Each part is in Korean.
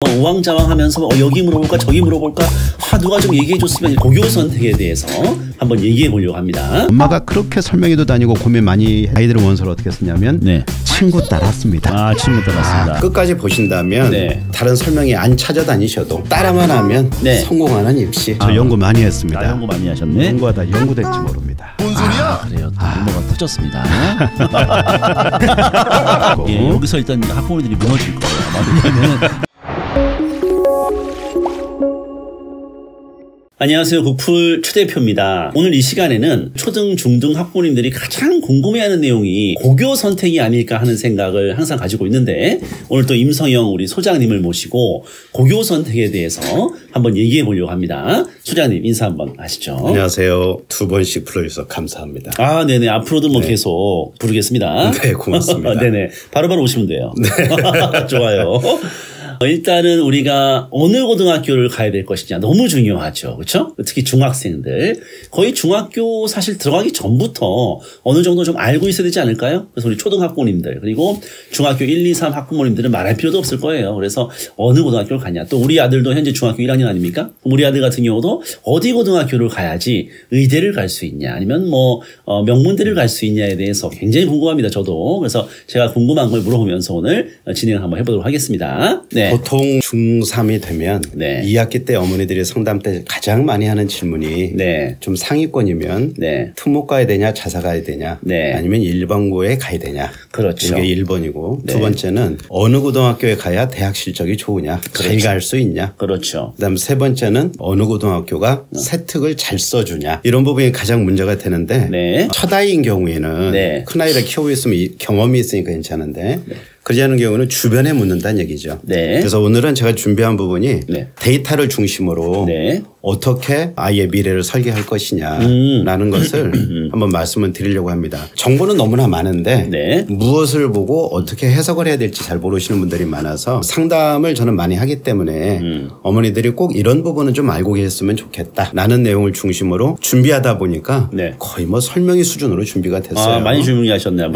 우왕좌왕하면서 여기 물어볼까 저기 물어볼까 누가 좀 얘기해줬으면 고교 선택에 대해서 한번 얘기해 보려고 합니다. 엄마가 그렇게 설명회도 다니고 고민 많이 아이들의 원서를 어떻게 썼냐면 친구 따랐습니다. 친구 따랐습니다. 끝까지 보신다면 다른 설명이 안 찾아다니셔도 따라만 하면 성공하는 입시. 저 연구 많이 했습니다. 연구 많이 하셨네. 연구하다 연구될지 모릅니다. 뭔 소리야? 그래요. 뭐가 터졌습니다. 여기서 일단 학부모들이 무너질 거예요. 왜냐면 안녕하세요. 국풀 최 대표입니다. 오늘 이 시간에는 초등, 중등 학부모님들이 가장 궁금해하는 내용이 고교 선택이 아닐까 하는 생각을 항상 가지고 있는데 오늘 또 임성영 우리 소장님을 모시고 고교 선택에 대해서 한번 얘기해 보려고 합니다. 소장님 인사 한번 하시죠. 안녕하세요. 2번씩 불러주셔서 감사합니다. 네네. 앞으로도 뭐 계속 부르겠습니다. 네, 고맙습니다. 네네. 바로바로 오시면 돼요. 좋아요. 일단은 우리가 어느 고등학교를 가야 될 것이냐 너무 중요하죠. 그렇죠? 특히 중학생들. 거의 중학교 사실 들어가기 전부터 어느 정도 좀 알고 있어야 되지 않을까요? 그래서 우리 초등학부모님들 그리고 중학교 1, 2, 3 학부모님들은 말할 필요도 없을 거예요. 그래서 어느 고등학교를 가냐. 또 우리 아들도 현재 중학교 1학년 아닙니까? 우리 아들 같은 경우도 어디 고등학교를 가야지 의대를 갈 수 있냐 아니면 명문대를 갈 수 있냐에 대해서 굉장히 궁금합니다. 저도. 그래서 제가 궁금한 걸 물어보면서 오늘 진행을 한번 해보도록 하겠습니다. 네. 보통 중3이 되면 2학기 때 어머니들이 상담 때 가장 많이 하는 질문이 좀 상위권이면 특목 가야 되냐 자사 가야 되냐 아니면 일반고에 가야 되냐. 그렇죠. 이게 1번이고 두 번째는 어느 고등학교에 가야 대학 실적이 좋으냐 잘 갈 수 있냐. 그렇죠. 그다음 세 번째는 어느 고등학교가 세특을 잘 써주냐. 이런 부분이 가장 문제가 되는데 첫 아이인 경우에는 큰 아이를 키우고 있으면 경험이 있으니까 괜찮은데 그러지 않은 경우는 주변에 묻는다는 얘기죠. 그래서 오늘은 제가 준비한 부분이 데이터를 중심으로 어떻게 아이의 미래를 설계할 것이냐라는 것을 한번 말씀을 드리려고 합니다. 정보는 너무나 많은데 무엇을 보고 어떻게 해석을 해야 될지 잘 모르시는 분들이 많아서 상담을 저는 많이 하기 때문에 어머니들이 꼭 이런 부분은 좀 알고 계셨으면 좋겠다라는 내용을 중심으로 준비하다 보니까 거의 뭐 설명의 수준으로 준비가 됐어요. 많이 준비하셨네요.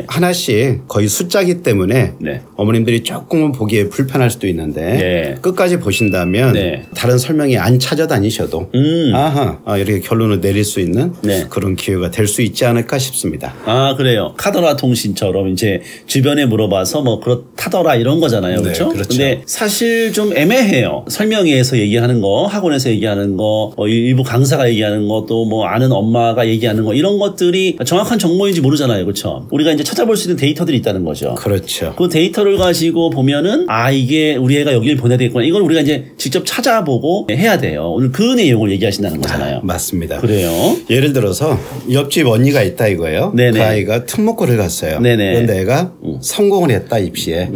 하나씩 거의 숫자기 때문에 어머님들이 조금은 보기에 불편할 수도 있는데 끝까지 보신다면 다른 설명이 안 찾아다니셔도 이렇게 결론을 내릴 수 있는 그런 기회가 될 수 있지 않을까 싶습니다. 그래요. 카더라 통신처럼 이제 주변에 물어봐서 뭐 그렇다더라 이런 거잖아요. 그렇죠? 근데 사실 좀 애매해요. 설명회에서 얘기하는 거, 학원에서 얘기하는 거, 일부 강사가 얘기하는 거, 또 뭐 아는 엄마가 얘기하는 거 이런 것들이 정확한 정보인지 모르잖아요. 그렇죠? 우리가 이제 찾아볼 수 있는 데이터들이 있다는 거죠. 그렇죠. 그 데이터를 가지고 보면은 이게 우리 애가 여기를 보내야 되겠구나. 이걸 우리가 이제 직접 찾아보고 해야 돼요. 오늘 그 내용을 얘기하신다는 거잖아요. 맞습니다. 그래요. 예를 들어서 옆집 언니가 있다 이거예요. 그 아이가 특목고를 갔어요. 그런데 애가 성공을 했다 입시에.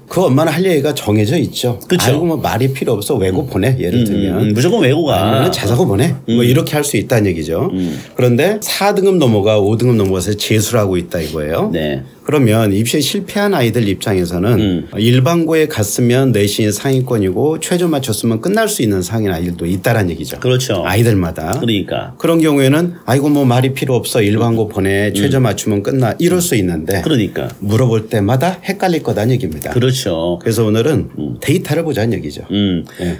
그 엄마는 할 얘기가 정해져 있죠. 아이고 뭐 말이 필요 없어 외고 보내. 예를 들면 무조건 외고가 아니면 자사고 보내. 뭐 이렇게 할 수 있다는 얘기죠. 그런데 4등급 넘어가 5등급 넘어가서 재수를 하고 있다 이거예요. 그러면 입시에 실패한 아이들 입장에서는 일반고에 갔으면 내신 상위권이고 최저 맞췄으면 끝날 수 있는 상인 아이들도 있다라는 얘기죠. 그렇죠. 아이들마다. 그러니까. 그런 경우에는 아이고 뭐 말이 필요 없어 일반고 보내 최저 맞추면 끝나 이럴 수 있는데 그러니까. 물어볼 때마다 헷갈릴 거다는 얘기입니다. 그렇죠. 그래서 오늘은 데이터를 보자는 얘기죠.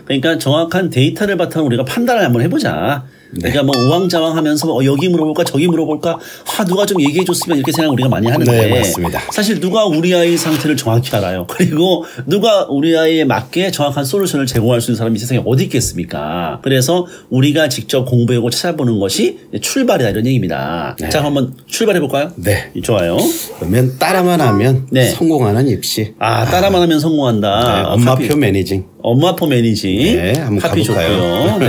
그러니까 정확한 데이터를 바탕으로 우리가 판단을 한번 해보자. 그러니까 뭐 우왕좌왕하면서 여기 물어볼까 저기 물어볼까 누가 좀 얘기해줬으면 이렇게 생각 우리가 많이 하는데 맞습니다. 사실 누가 우리 아이 상태를 정확히 알아요. 그리고 누가 우리 아이에 맞게 정확한 솔루션을 제공할 수 있는 사람이 세상에 어디 있겠습니까? 그래서 우리가 직접 공부하고 찾아보는 것이 출발이다 이런 얘기입니다. 자 한번 출발해볼까요? 좋아요. 그러면 따라만 하면 성공하는 입시. 따라만 하면 성공한다. 엄마표 매니징. 엄마표 매니징. 한번 가볼까요?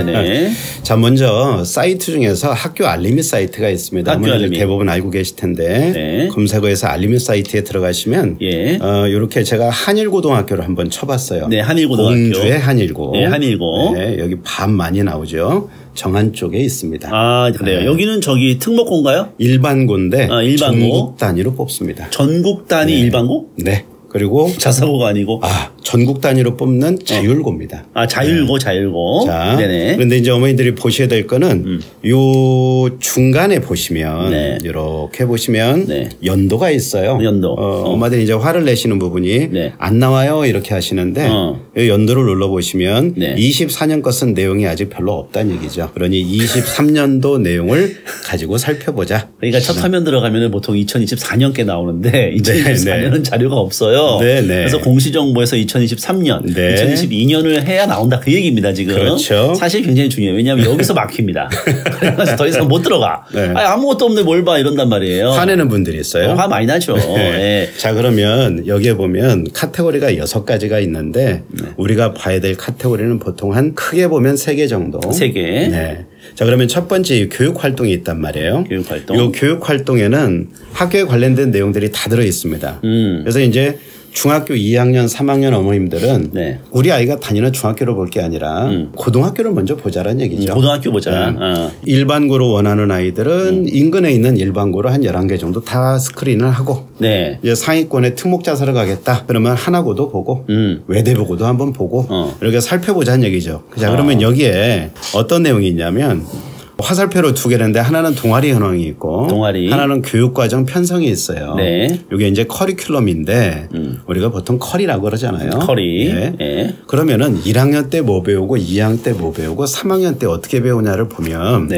자 먼저 사이트 중에서 학교 알림이 사이트가 있습니다. 학교 알림이. 대부분 알고 계실 텐데 검색어에서 알림이 사이트에 들어가시면 이렇게 제가 한일고등학교를 한번 쳐봤어요. 한일고등학교. 공주의 한일고. 한일고. 여기 밤 많이 나오죠. 정안 쪽에 있습니다. 그래요. 여기는 저기 특목고인가요? 일반고인데 일반고. 전국 단위로 뽑습니다. 전국 단위 일반고? 그리고 자사고가 아니고 전국 단위로 뽑는 자율고입니다. 아, 자율고, 자율고. 자, 네네. 그런데 이제 어머니들이 보셔야 될 거는 요 중간에 보시면 네. 이렇게 보시면 네. 연도가 있어요. 연도. 엄마들이 이제 화를 내시는 부분이 네. 안 나와요 이렇게 하시는데 이 연도를 눌러보시면 24년 거 쓴 내용이 아직 별로 없다는 얘기죠. 그러니 23년도 내용을 가지고 살펴보자. 그러니까 첫 화면 들어가면 보통 2024년께 나오는데 2024년은 자료가 없어요. 그래서 공시정보에서 2023년, 2022년을 해야 나온다 그 얘기입니다 지금. 그렇죠. 사실 굉장히 중요해요. 왜냐하면 여기서 막힙니다. 그래서 더 이상 못 들어가. 아무것도 없네 뭘 봐 이런단 말이에요. 화내는 분들이 있어요. 화 많이 나죠. 네. 자 그러면 여기에 보면 카테고리가 6가지가 있는데 우리가 봐야 될 카테고리는 보통 한 크게 보면 3개 정도. 3개. 네. 자 그러면 첫 번째 교육 활동이 있단 말이에요. 교육 활동. 이 교육 활동에는 학교에 관련된 내용들이 다 들어 있습니다. 그래서 이제 중학교 2학년, 3학년 어머님들은 우리 아이가 다니는 중학교를 볼 게 아니라 고등학교를 먼저 보자라는 얘기죠. 고등학교 보자. 일반고로 원하는 아이들은 인근에 있는 일반고로 한 11개 정도 다 스크린을 하고 이제 상위권에 특목자사를 가겠다. 그러면 하나고도 보고 외대보고도 한번 보고 이렇게 살펴보자는 얘기죠. 자 그러면 여기에 어떤 내용이 있냐면 화살표로 2개인데 하나는 동아리 현황이 있고 하나는 교육과정 편성이 있어요. 이게 이제 커리큘럼인데 우리가 보통 커리라고 그러잖아요. 커리. 그러면은 1학년 때 뭐 배우고 2학년 때 뭐 배우고 3학년 때 어떻게 배우냐를 보면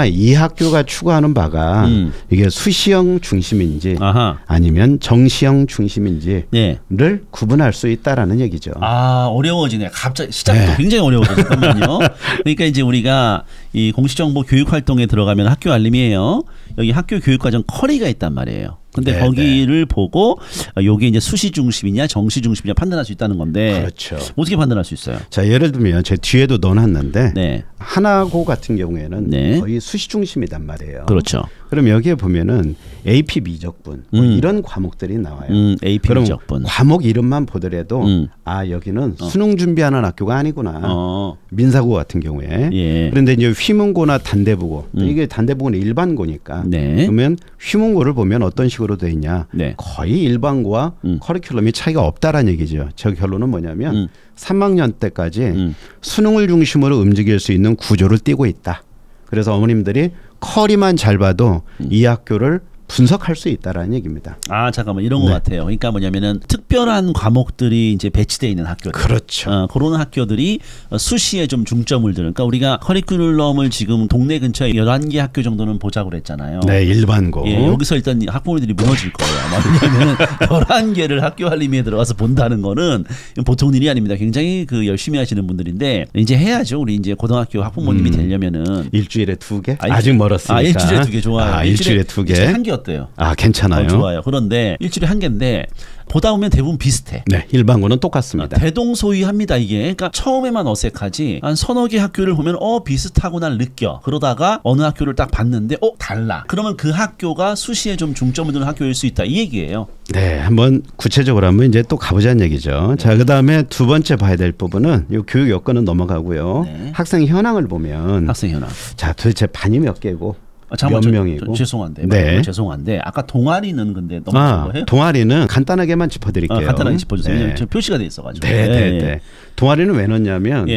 이 학교가 추구하는 바가 이게 수시형 중심인지 아니면 정시형 중심인지를 구분할 수 있다라는 얘기죠. 아 어려워지네. 갑자기 시작부터 굉장히 어려워져. 잠깐만요. 그러니까 이제 우리가 이 공시정보 교육활동에 들어가면 학교 알림이에요. 여기 학교 교육과정 커리가 있단 말이에요. 근데 거기를 보고 요게 이제 수시 중심이냐 정시 중심이냐 판단할 수 있다는 건데 그렇죠. 어떻게 판단할 수 있어요? 자 예를 들면 제 뒤에도 넣어놨는데 하나고 같은 경우에는 거의 수시 중심이단 말이에요. 그렇죠. 그럼 여기에 보면은 AP 미적분 뭐 이런 과목들이 나와요. AP 그럼 미적분. 과목 이름만 보더라도 아 여기는 수능 준비하는 학교가 아니구나. 민사고 같은 경우에. 그런데 이제 휘문고나 단대부고 이게 단대부고는 일반고니까 그러면 휘문고를 보면 어떤 식으로 돼 있냐. 거의 일반고와 커리큘럼이 차이가 없다라는 얘기죠. 저 결론은 뭐냐면 3학년 때까지 수능을 중심으로 움직일 수 있는 구조를 띠고 있다. 그래서 어머님들이 커리만 잘 봐도 이 학교를 분석할 수 있다라는 얘기입니다. 아 잠깐만 이런 것 같아요. 그러니까 뭐냐면은 특별한 과목들이 이제 배치되어 있는 학교들. 그렇죠. 그런 학교들이 수시에 좀 중점을 두는. 그러니까 우리가 커리큘럼을 지금 동네 근처에 11개 학교 정도는 보자고 그랬잖아요. 네, 일반고. 여기서 일단 학부모들이 무너질 거예요. 왜냐하면 11개를 학교 알림에 들어가서 본다는 거는 보통 일이 아닙니다. 굉장히 그 열심히 하시는 분들인데 이제 해야죠. 우리 이제 고등학교 학부모님이 되려면은 일주일에 2개? 아직 멀었으니까. 일주일에 2개 좋아요. 일주일에 2개. 한 개 어때요? 아 괜찮아요. 좋아요. 그런데 일주일에 한 개인데 보다 보면 대부분 비슷해. 네, 일반고는 똑같습니다. 대동소이합니다 이게. 그러니까 처음에만 어색하지 한 서너 개 학교를 보면 비슷하구나 느껴. 그러다가 어느 학교를 딱 봤는데 달라. 그러면 그 학교가 수시에 좀 중점을 두는 학교일 수 있다 이 얘기예요. 네, 한번 구체적으로 한번 이제 또 가보자는 얘기죠. 자, 그다음에 두 번째 봐야 될 부분은 이 교육 여건은 넘어가고요. 학생 현황을 보면 학생 현황. 자, 도대체 반이 몇 개고 몇 명이고. 죄송한데 아까 동아리는 근데 너무 거예요? 동아리는 간단하게만 짚어드릴게요. 간단하게 짚어주세요. 저 표시가 돼 있어가지고. 네. 동아리는 왜 넣냐면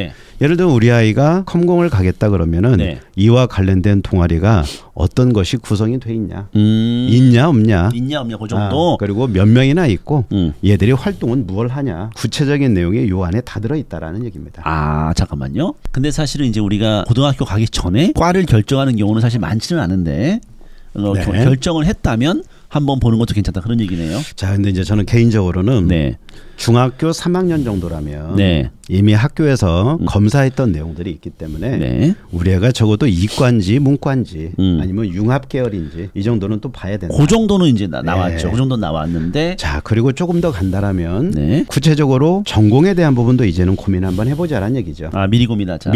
예를 들어 우리 아이가 컴공을 가겠다 그러면은 이와 관련된 동아리가 어떤 것이 구성이 돼 있냐, 있냐 없냐 그 정도. 그리고 몇 명이나 있고 얘들이 활동은 무엇을 하냐 구체적인 내용이 요 안에 다 들어있다라는 얘기입니다. 아 잠깐만요. 근데 사실은 이제 우리가 고등학교 가기 전에 과를 결정하는 경우는 사실 많지는 않은데 결정을 했다면 한번 보는 것도 괜찮다 그런 얘기네요. 자, 근데 이제 저는 개인적으로는 중학교 3학년 정도라면 이미 학교에서 검사했던 내용들이 있기 때문에 우리 애가 적어도 이과인지 문과인지 아니면 융합 계열인지 이 정도는 또 봐야 된다. 그 정도는 이제 나왔죠. 그 정도는 나왔는데 자, 그리고 조금 더 간다라면 구체적으로 전공에 대한 부분도 이제는 고민 한번 해보자라는 얘기죠. 미리 고민하자.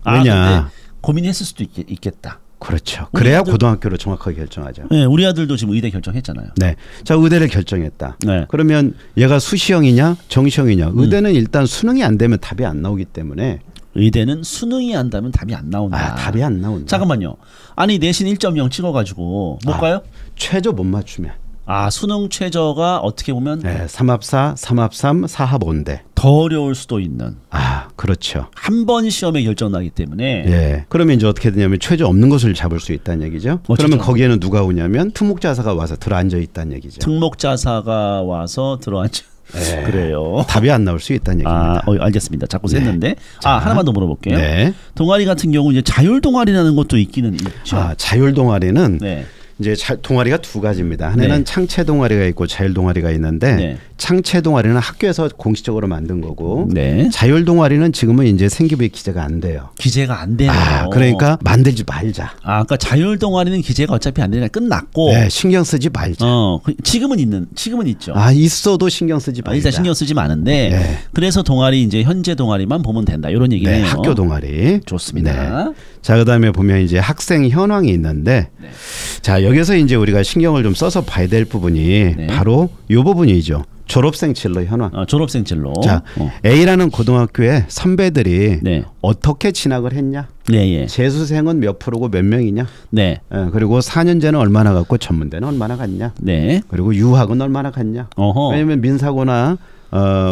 왜냐? 고민했을 수도 있겠다. 그렇죠. 그래야 고등학교를 정확하게 결정하죠. 네, 우리 아들도 지금 의대 결정했잖아요. 네, 자 의대를 결정했다. 그러면 얘가 수시형이냐 정시형이냐? 의대는 일단 수능이 안 되면 답이 안 나오기 때문에 의대는 수능이 안 되면 답이 안 나온다. 답이 안 나온다. 잠깐만요. 아니 내신 1.0 찍어가지고 못 가요? 최저 못 맞추면. 아, 수능 최저가 어떻게 보면 네, 3합4, 3합3, 4합 5인데 더 어려울 수도 있는. 아, 그렇죠. 한 번 시험에 결정나기 때문에. 예. 그러면 이제 어떻게 되냐면 최저 없는 것을 잡을 수 있다는 얘기죠. 그러면 거기에는 누가 오냐면 특목자사가 와서 들어앉아 있다는 얘기죠. 특목자사가 와서 들어앉아. 네. 그래요. 답이 안 나올 수 있다는 얘기입니다. 알겠습니다. 자꾸 셌는데. 자, 하나만 더 물어볼게요. 네. 동아리 같은 경우 이제 자율 동아리라는 것도 있기는 있죠. 아, 자율 동아리는 네. 이제 동아리가 두 가지입니다. 하나는 네. 창체 동아리가 있고 자율 동아리가 있는데 네. 창체 동아리는 학교에서 공식적으로 만든 거고 네. 자율 동아리는 지금은 이제 생기부에 기재가 안 돼요. 기재가 안 돼요. 그러니까 만들지 말자. 그러니까 자율 동아리는 기재가 어차피 안 되니까 끝났고. 네, 신경 쓰지 말자. 지금은 있죠. 있어도 신경 쓰지 말자. 일단 신경 쓰지 마는데 네. 그래서 동아리 이제 현재 동아리만 보면 된다 이런 얘기네요. 네, 학교 동아리. 좋습니다. 네. 자, 그다음에 보면 이제 학생 현황이 있는데 네. 자, 여기서 이제 우리가 신경을 좀 써서 봐야 될 부분이 네. 바로 이 부분이죠. 졸업생 진로 현황. 졸업생 진로. 자, A라는 고등학교에 선배들이 네. 어떻게 진학을 했냐? 네, 재수생은 몇 프로고 몇 명이냐? 네. 그리고 4년제는 얼마나 갔고 전문대는 얼마나 갔냐? 네. 그리고 유학은 얼마나 갔냐? 왜냐면 민사고나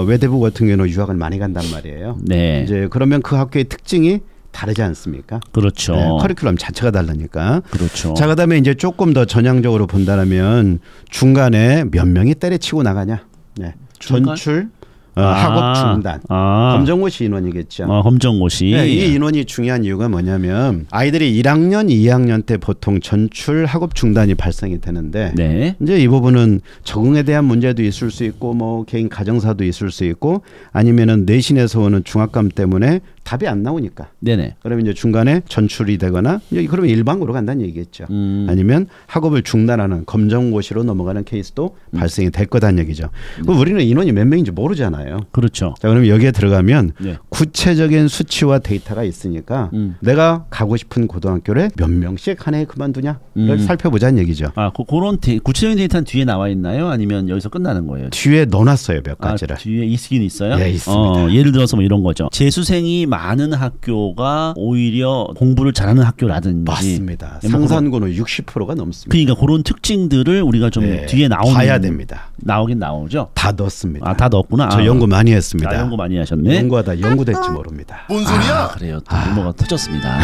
외대부 같은 경우는 유학을 많이 간단 말이에요. 네. 이제 그러면 그 학교의 특징이 다르지 않습니까? 그렇죠. 네, 커리큘럼 자체가 다르니까. 그렇죠. 자, 그다음에 이제 조금 더 전향적으로 본다면 중간에 몇 명이 때려치고 나가냐? 네. 전출, 학업 중단, 검정고시 인원이겠죠. 검정고시. 네, 이 인원이 중요한 이유가 뭐냐면 아이들이 1학년, 2학년 때 보통 전출, 학업 중단이 발생이 되는데 네. 이제 이 부분은 적응에 대한 문제도 있을 수 있고 뭐 개인 가정사도 있을 수 있고 아니면은 내신에서 오는 중압감 때문에 답이 안 나오니까. 네네. 그러면 이제 중간에 전출이 되거나 그러면 일반고로 간다는 얘기겠죠. 아니면 학업을 중단하는 검정고시로 넘어가는 케이스도 발생이 될 거다는 얘기죠. 그럼 우리는 인원이 몇 명인지 모르잖아요. 그렇죠. 자, 그럼 여기에 들어가면 네. 구체적인 수치와 데이터가 있으니까 내가 가고 싶은 고등학교를 몇 명씩 한 해에 그만두냐를 살펴보자는 얘기죠. 그런 구체적인 데이터는 뒤에 나와 있나요? 아니면 여기서 끝나는 거예요? 뒤에 넣어놨어요, 몇 가지를. 뒤에 있긴 있어요? 네, 있습니다. 예를 들어서 뭐 이런 거죠. 재수생이 많은 학교가 오히려 공부를 잘하는 학교라든지. 맞습니다. 상산고는 60%가 넘습니다. 그러니까 그런 특징들을 우리가 좀 뒤에 나오는. 봐야 됩니다. 나오긴 나오죠. 다 넣었습니다. 다 넣었구나. 저 연구 많이 했습니다. 연구 많이 하셨네. 연구하다 연구될지 모릅니다. 뭔 소리야? 그래요. 또 유머가 터졌습니다.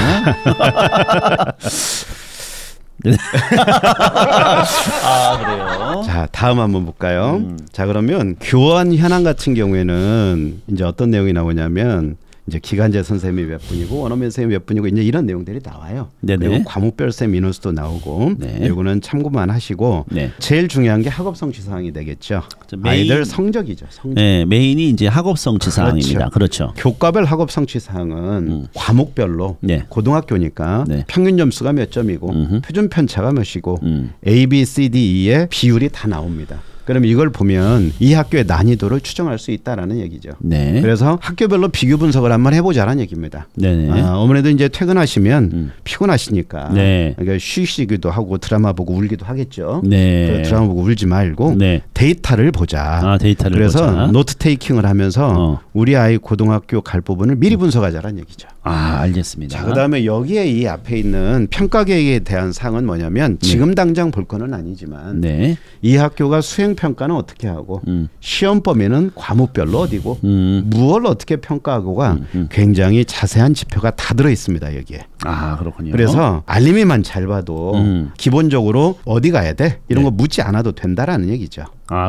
그래요. 자, 다음 한번 볼까요? 자, 그러면 교원 현황 같은 경우에는 이제 어떤 내용이 나오냐면 이제 기간제 선생님이 몇 분이고 원어민 선생님이 몇 분이고 이제 이런 내용들이 나와요. 네네. 그리고 과목별 쌤 인원수도 나오고 네. 이거는 참고만 하시고 네. 제일 중요한 게 학업성취 사항이 되겠죠. 아이들 성적이죠. 성적. 네, 메인이 이제 학업성취 사항입니다. 그렇죠. 교과별 학업성취 사항은 과목별로 네. 고등학교니까 네. 평균 점수가 몇 점이고 표준 편차가 몇이고 A, B, C, D, E의 비율이 다 나옵니다. 그럼 이걸 보면 이 학교의 난이도를 추정할 수 있다라는 얘기죠. 네. 그래서 학교별로 비교 분석을 한번 해보자라는 얘기입니다. 네네. 어머니도 이제 퇴근하시면 피곤하시니까 네. 그러니까 쉬시기도 하고 드라마 보고 울기도 하겠죠. 네. 드라마 보고 울지 말고 네. 데이터를 보자. 데이터를 그래서 보자. 노트 테이킹을 하면서 우리 아이 고등학교 갈 부분을 미리 분석하자라는 얘기죠. 알겠습니다. 자, 그다음에 여기에 이 앞에 있는 평가 계획에 대한 사항은 뭐냐면 지금 당장 볼 거는 아니지만 네. 이 학교가 수행 평가는 어떻게 하고 시험 범위는 과목별로 어디고 무엇을 어떻게 평가하고가 굉장히 자세한 지표가 다 들어 있습니다, 여기에. 그렇군요. 그래서 알림이만 잘 봐도 기본적으로 어디 가야 돼? 이런 거 묻지 않아도 된다라는 얘기죠.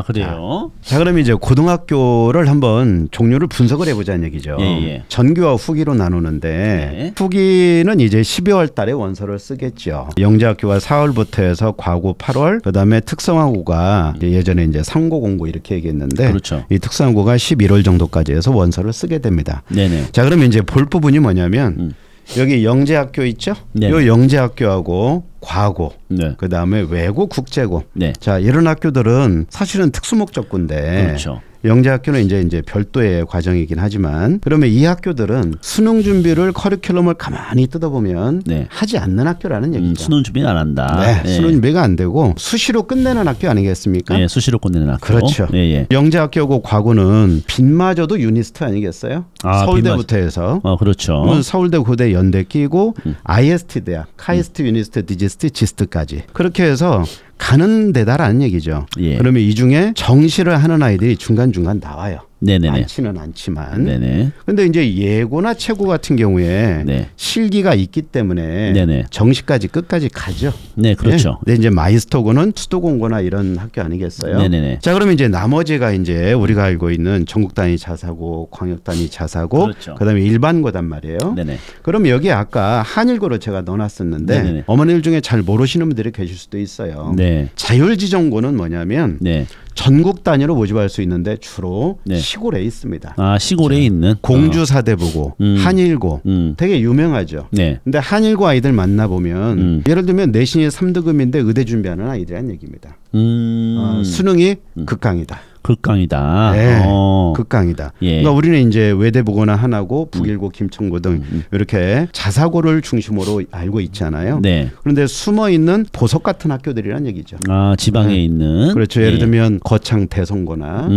그래요? 자, 그럼 이제 고등학교를 한번 종류를 분석을 해보자는 얘기죠. 예. 전교와 후기로 나누는데 네. 후기는 이제 12월 달에 원서를 쓰겠죠. 영재학교가 4월부터 해서 과고 8월, 그다음에 특성화고가 예전에 이제 상고 공고 이렇게 얘기했는데 그렇죠. 이 특성화고가 11월 정도까지 해서 원서를 쓰게 됩니다. 네네. 자, 그러면 이제 볼 부분이 뭐냐면 여기 영재학교 있죠? 네. 요 영재학교하고 과고, 네. 그다음에 외고, 국제고. 네. 자, 이런 학교들은 사실은 특수목적고인데 그렇죠. 영재학교는 이제 별도의 과정이긴 하지만 그러면 이 학교들은 수능 준비를 커리큘럼을 가만히 뜯어보면 네. 하지 않는 학교라는 얘기죠. 수능 준비는 안 한다. 네, 수능 준비가 안 되고 수시로 끝내는 학교 아니겠습니까? 네, 수시로 끝내는 학교. 그렇죠. 예. 영재학교고 과고는 빈마저도 유니스트 아니겠어요? 서울대부터 해서. 그렇죠. 서울대, 고대, 연대 끼고 IST 대학, 카이스트, 유니스트, 디지스트, 지스트까지. 그렇게 해서 가는 데다라는 얘기죠. 예. 그러면 이 중에 정시를 하는 아이들이 중간중간 나와요. 네네네. 많지는 않지만. 네네. 근데 이제 예고나 최고 같은 경우에 네. 실기가 있기 때문에 네네. 정시까지 끝까지 가죠. 네, 그렇죠. 네. 근데 이제 마이스터고는 수도공고나 이런 학교 아니겠어요? 네네네. 자, 그러면 이제 나머지가 이제 우리가 알고 있는 전국 단위 자사고, 광역 단위 자사고, 그렇죠. 그다음에 일반고단 말이에요. 네네. 그럼 여기 아까 한일고로 제가 넣어놨었는데 네네네. 어머니들 중에 잘 모르시는 분들이 계실 수도 있어요. 네. 자율지정고는 뭐냐면. 네. 전국 단위로 모집할 수 있는데 주로 네. 시골에 있습니다. 아, 시골에 있는 공주 사대부고 한일고 되게 유명하죠. 네. 근데 한일고 아이들 만나보면 예를 들면 내신이 3등급인데 의대 준비하는 아이들이란 얘기입니다. 수능이 극강이다. 극강이다. 네, 극강이다. 예. 그러니까 우리는 이제 외대보거나 하나고 북일고, 김천고 등 이렇게 자사고를 중심으로 알고 있잖아요. 네. 그런데 숨어 있는 보석 같은 학교들이란 얘기죠. 아, 지방에 네. 있는. 그렇죠. 예를 들면 거창 대성고나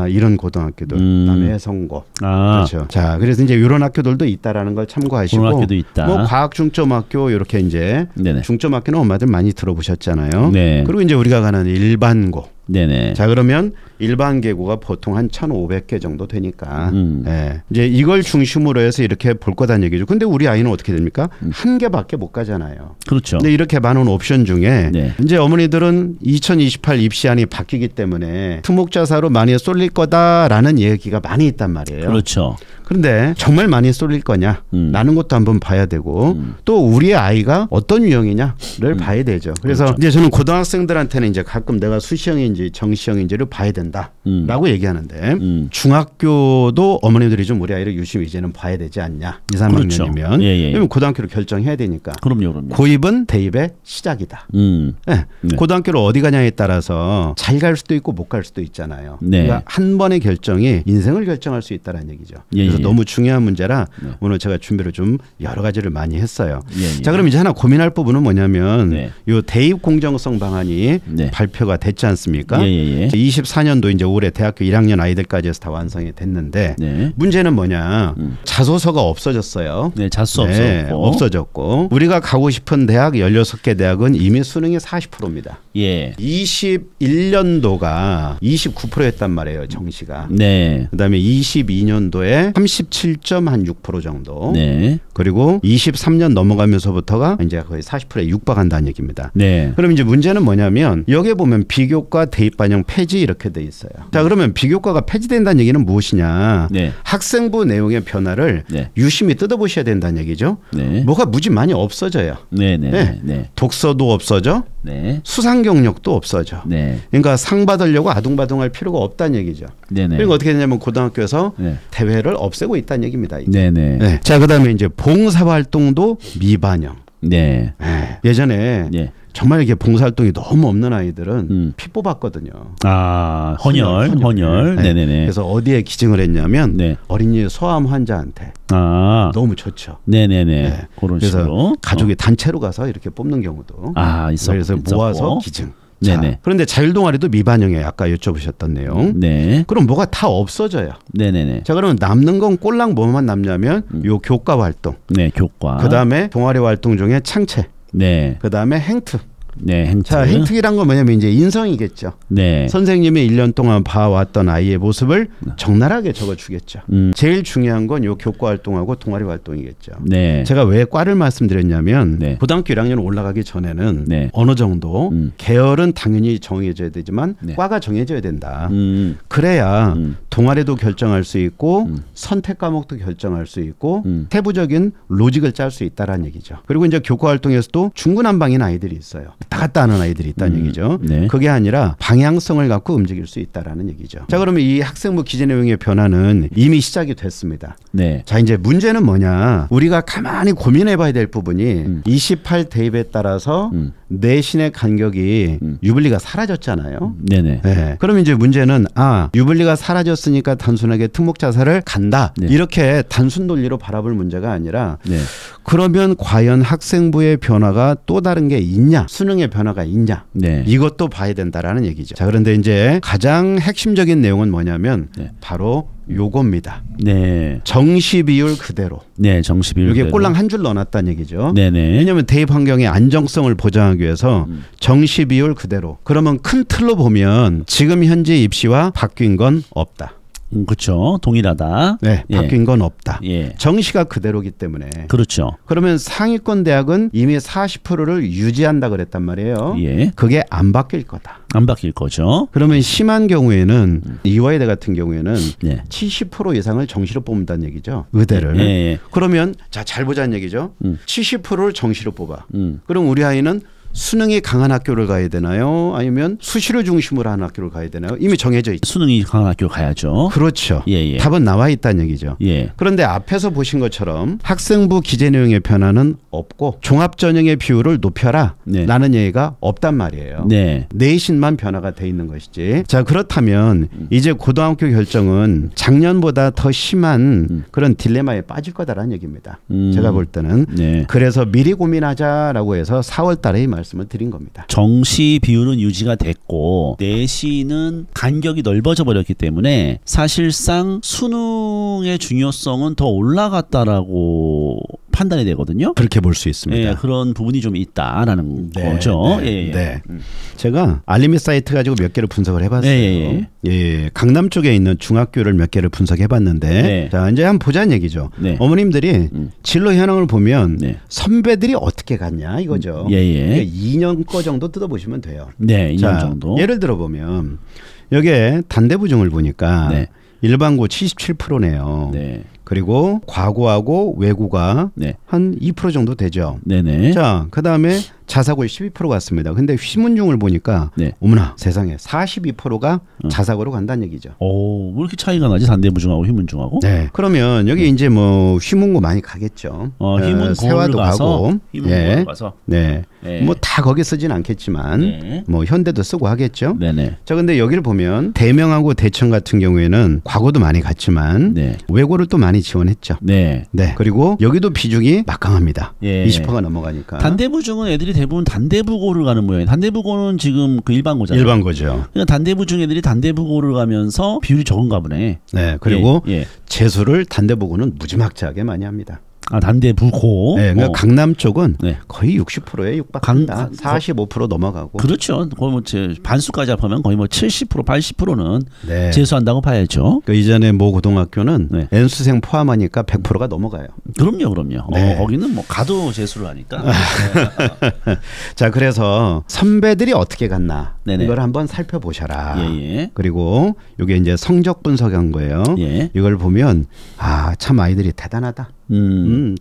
이런 고등학교들, 남해성고. 아. 그렇죠. 자, 그래서 이제 이런 학교들도 있다라는 걸 참고하시고. 그런 학교도 있다. 뭐 과학중점학교 이렇게 이제 네네. 중점학교는 엄마들 많이 들어보셨잖아요. 네. 그리고 이제 우리가 가는 일반고. 네네. 자, 그러면 일반 계고가 보통 한 1,500개 정도 되니까 예. 이제 이걸 중심으로 해서 이렇게 볼 거다는 얘기죠. 근데 우리 아이는 어떻게 됩니까? 한 개밖에 못 가잖아요. 그렇죠. 근데 이렇게 많은 옵션 중에 네. 이제 어머니들은 2028 입시안이 바뀌기 때문에 특목자사로 많이 쏠릴 거다라는 얘기가 많이 있단 말이에요. 그렇죠. 그런데 정말 많이 쏠릴 거냐 라는 것도 한번 봐야 되고 또 우리의 아이가 어떤 유형이냐를 봐야 되죠. 그래서 그렇죠. 이제 저는 고등학생들한테는 이제 가끔 내가 수시형인지 정시형인지를 봐야 된다라고 얘기하는데 중학교도 어머님들이 좀 우리 아이를 유심히 이제는 봐야 되지 않냐. 2, 3학년이면. 그렇죠. 그러면 고등학교를 결정해야 되니까. 그럼요. 고입은 대입의 시작이다. 네. 네. 고등학교를 어디 가냐에 따라서 잘 갈 수도 있고 못 갈 수도 있잖아요. 네. 그러니까 한 번의 결정이 인생을 결정할 수 있다는 얘기죠. 그래서 너무 중요한 문제라 네. 오늘 제가 준비를 좀 여러 가지를 많이 했어요. 자, 그럼 이제 하나 고민할 부분은 뭐냐면 네. 요 대입 공정성 방안이 네. 발표가 됐지 않습니까? 24년도 이제 올해 대학교 1학년 아이들까지 해서 다 완성이 됐는데 네. 문제는 뭐냐? 자소서가 없어졌어요. 네, 자소서 네, 없어졌고 우리가 가고 싶은 대학 16개 대학은 이미 수능이 40%입니다. 예. 21년도가 29%였단 말이에요, 정시가. 네. 그다음에 22년도에 37.6% 정도. 네. 그리고 23년 넘어가면서부터가 이제 거의 40%에 육박한다는 얘기입니다. 네. 그럼 이제 문제는 뭐냐면 여기에 보면 비교과 대입 반영 폐지 이렇게 돼 있어요. 자, 그러면 비교과가 폐지된다는 얘기는 무엇이냐? 네. 학생부 내용의 변화를 네. 유심히 뜯어보셔야 된다는 얘기죠. 네. 뭐가 무지 많이 없어져요. 네. 독서도 없어져. 네. 수상 경력도 없어져. 네. 그러니까 상 받으려고 아둥바둥할 필요가 없다는 얘기죠. 네네. 그리고 어떻게 되냐면 고등학교에서 네. 대회를 없애고 있다는 얘기입니다. 네네. 네. 자, 그다음에 이제 봉사활동도 미반영. 네. 네. 예전에 네. 정말 이게 봉사활동이 너무 없는 아이들은 피 뽑았거든요. 아, 헌혈. 네. 네네네. 그래서 어디에 기증을 했냐면 네. 어린이 소아암 환자한테. 아, 너무 좋죠. 네네네. 네. 그런 그래서 식으로 가족이 단체로 가서 이렇게 뽑는 경우도. 있었고. 그래서 모아서 기증. 자, 네네. 그런데 자율동아리도 미반영이에요. 아까 여쭤보셨던 내용. 네. 그럼 뭐가 다 없어져요. 네네네. 자, 그러면 남는 건 꼴랑 뭐만 남냐면 요 교과 활동. 네, 교과. 그다음에 동아리 활동 중에 창체. 네. 그다음에 행특. 네, 행특. 자, 행특이란 건 뭐냐면 이제 인성이겠죠. 네. 선생님이 1년 동안 봐왔던 아이의 모습을 적나라하게 적어주겠죠. 제일 중요한 건 요 교과 활동하고 동아리 활동이겠죠. 네. 제가 왜 과를 말씀드렸냐면 네. 고등학교 1학년 올라가기 전에는 네. 어느 정도 계열은 당연히 정해져야 되지만 네. 과가 정해져야 된다. 그래야 동아리도 결정할 수 있고 선택 과목도 결정할 수 있고 세부적인 로직을 짤 수 있다라는 얘기죠. 그리고 이제 교과 활동에서도 중구난방인 아이들이 있어요. 왔다 갔다 하는 아이들이 있다는 얘기죠. 네. 그게 아니라 방향성을 갖고 움직일 수 있다라는 얘기죠. 자, 그러면 이 학생부 기재 내용의 변화는 이미 시작이 됐습니다. 네. 자, 이제 문제는 뭐냐? 우리가 가만히 고민해 봐야 될 부분이 28 대입에 따라서 내신의 간격이 유불리가 사라졌잖아요. 네네. 네. 그럼 이제 문제는 유불리가 사라졌으니까 단순하게 특목자사를 간다. 네. 이렇게 단순 논리로 바라볼 문제가 아니라 네. 그러면 과연 학생부의 변화가 또 다른 게 있냐? 수능 수능의 변화가 있냐. 네. 이것도 봐야 된다라는 얘기죠. 자, 그런데 이제 가장 핵심적인 내용은 뭐냐면 네. 바로 요겁니다. 네. 정시 비율 그대로. 네, 정시 비율. 이게 꼴랑 한 줄 넣어놨다는 얘기죠. 네네. 왜냐하면 대입 환경의 안정성을 보장하기 위해서 정시 비율 그대로. 그러면 큰 틀로 보면 지금 현재 입시와 바뀐 건 없다. 그렇죠. 동일하다. 네, 예. 바뀐 건 없다. 예. 정시가 그대로기 때문에. 그렇죠. 그러면 상위권 대학은 이미 40%를 유지한다 그랬단 말이에요. 예. 그게 안 바뀔 거다. 안 바뀔 거죠. 그러면 심한 경우에는 이화여대 같은 경우에는 네. 70% 이상을 정시로 뽑는다는 얘기죠. 의대를. 예. 그러면 자, 잘 보자는 얘기죠. 70%를 정시로 뽑아. 음. 그럼 우리 아이는 수능이 강한 학교를 가야 되나요? 아니면 수시를 중심으로 하는 학교를 가야 되나요? 이미 정해져 있죠. 수능이 강한 학교 가야죠. 그렇죠. 예. 답은 나와 있다는 얘기죠. 예. 그런데 앞에서 보신 것처럼 학생부 기재 내용의 변화는 없고 종합전형의 비율을 높여라 네. 라는 얘기가 없단 말이에요. 네. 내신만 변화가 돼 있는 것이지. 자, 그렇다면 이제 고등학교 결정은 작년보다 더 심한 그런 딜레마에 빠질 거다라는 얘기입니다. 제가 볼 때는. 네. 그래서 미리 고민하자라고 해서 4월 달에 이 말씀을 드린 겁니다. 정시 비율은 유지가 됐고 내신은 간격이 넓어져 버렸기 때문에 사실상 수능의 중요성은 더 올라갔다라고 판단이 되거든요. 그렇게 볼 수 있습니다. 예, 그런 부분이 좀 있다라는 거죠. 네. 네. 제가 알림이 사이트 가지고 몇 개를 분석을 해봤어요. 예, 강남 쪽에 있는 중학교를 몇 개를 분석해봤는데, 네. 자, 이제 한번 보자는 얘기죠. 네. 어머님들이 진로 현황을 보면 네. 선배들이 어떻게 갔냐 이거죠. 예. 그러니까 2년 거 정도 뜯어보시면 돼요. 네, 2년 자, 정도. 예를 들어 보면 여기에 단대부중을 보니까 네. 일반고 77%네요. 네. 그리고 과고하고 외고가 네. 한 2% 정도 되죠. 네네. 자, 그다음에 자사고에 12% 갔습니다. 근데 휘문중을 보니까 네. 어머나 세상에 42%가 자사고로 간다는 얘기죠. 오, 왜 이렇게 차이가 나지? 단대부중하고 휘문중하고? 네. 그러면 여기 이제 뭐 휘문고 많이 가겠죠. 휘문고를 세화도 가서, 가고. 휘문고를 가서. 네. 네. 뭐 다 거기 쓰진 않겠지만 네. 뭐 현대도 쓰고 하겠죠. 네네. 자, 근데 여기를 보면 대명하고 대청 같은 경우에는 과고도 많이 갔지만 네. 외고를 또 많이 지원했죠. 네. 네. 그리고 여기도 비중이 막강합니다. 예. 20%가 넘어가니까. 단대부중은 애들이 대부분 단대부고를 가는 모양이에요. 단대부고는 지금 그 일반고잖아요. 일반고죠. 그러니까 단대부중 애들이 단대부고를 가면서 비율이 적은가 보네. 네. 그리고 예. 재수를 단대부고는 무지막지하게 많이 합니다. 아, 단대부고. 네, 그러니까 강남 쪽은 네. 거의 60%에 육박한다. 45% 넘어가고. 그렇죠. 거의 뭐 반수까지 합하면 거의 뭐 70%, 80%는 네. 재수한다고 봐야죠. 그 이전에 모 고등학교는 네. N수생 포함하니까 100%가 넘어가요. 그럼요. 네. 거기는 뭐 가도 재수를 하니까. 자, 그래서 선배들이 어떻게 갔나 네네. 이걸 한번 살펴보셔라. 예. 그리고 이게 이제 성적 분석한 거예요. 예. 이걸 보면 아, 참 아이들이 대단하다.